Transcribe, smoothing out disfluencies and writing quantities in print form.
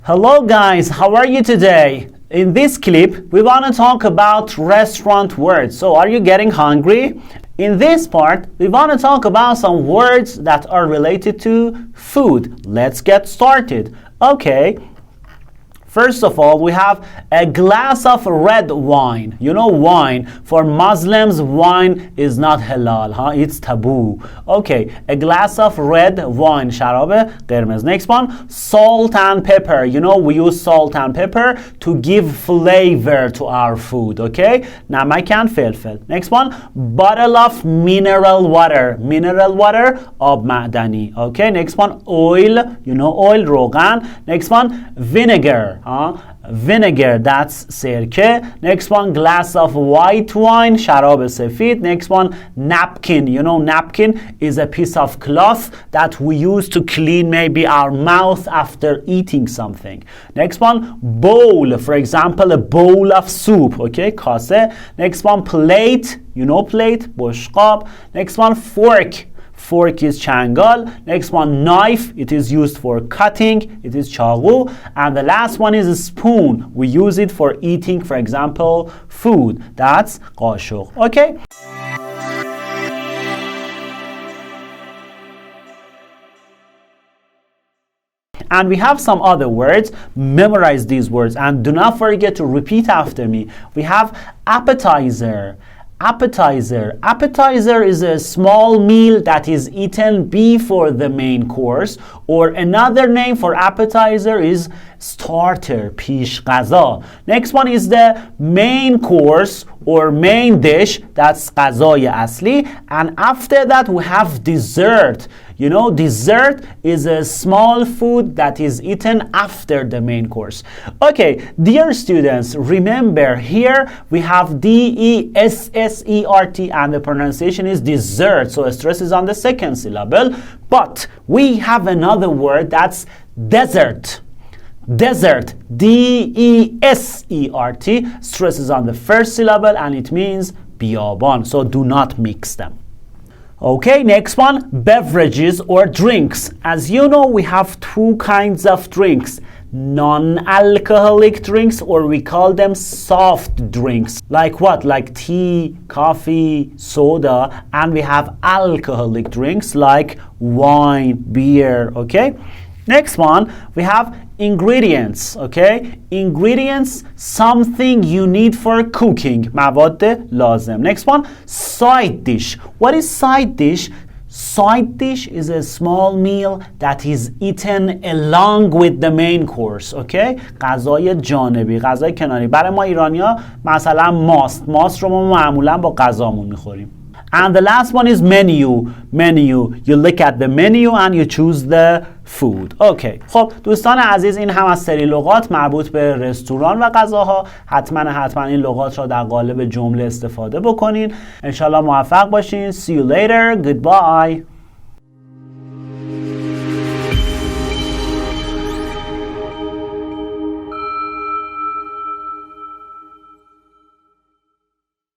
Hello guys, how are you today? In this clip, we want to talk about restaurant words. So are you getting hungry? In this part, we want to talk about some words that are related to food. Let's get started. Okay. First of all, we have a glass of red wine. You know wine. For Muslims, wine is not halal. Huh? It's taboo. Okay, a glass of red wine. شراب قرمز. Next one, salt and pepper. You know we use salt and pepper to give flavor to our food. Okay, نمک and فلفل. Next one, bottle of mineral water. Mineral water, آب معدنی. Okay, next one, oil. You know oil, روغن. Next one, vinegar. Vinegar, that's سرکه. Next one, glass of white wine, شراب سفید. Next one, napkin. You know napkin is a piece of cloth that we use to clean maybe our mouth after eating something. Next one, bowl. For example, a bowl of soup. Okay, کاسه. Next one, plate. You know plate, بشقاب. Next one, fork. Fork is چنگال. Next one, knife. It is used for cutting. It is چاقو. And the last one is a spoon. We use it for eating, for example, food. That's قاشق. Okay? And we have some other words. Memorize these words and do not forget to repeat after me. We have appetizer. Appetizer. Appetizer is a small meal that is eaten before the main course, or another name for appetizer is starter, پیش غذا. Next one is the main course or main dish, that's غذای اصلی, and after that we have dessert. You know, dessert is a small food that is eaten after the main course. Okay, dear students, remember here we have D-E-S-S-E-R-T and the pronunciation is dessert, so stress is on the second syllable. But we have another word that's desert. Desert, D-E-S-E-R-T, stress is on the first syllable and it means بیابان, so do not mix them. Okay, next one, beverages or drinks. As you know, we have two kinds of drinks. Non-alcoholic drinks, or we call them soft drinks. Like what? Like tea, coffee, soda. And we have alcoholic drinks like wine, beer, okay? Next one, we have ingredients, okay? Ingredients, something you need for cooking. مواد لازم. Next one, side dish. What is side dish? Side dish is a small meal that is eaten along with the main course, okay? غذای جانبی، غذای کناری. برای ما ایرانی‌ها مثلا ماست رو ما معمولا با غذامون می‌خوریم. And the last one is menu. Menu. You look at the menu and you choose the food. Okay. خب دوستان عزیز، این هم از سری لغات مربوط به رستوران و غذاها. حتما این لغات را در قالب جمله استفاده بکنین. انشالله موفق باشین. See you later. Goodbye.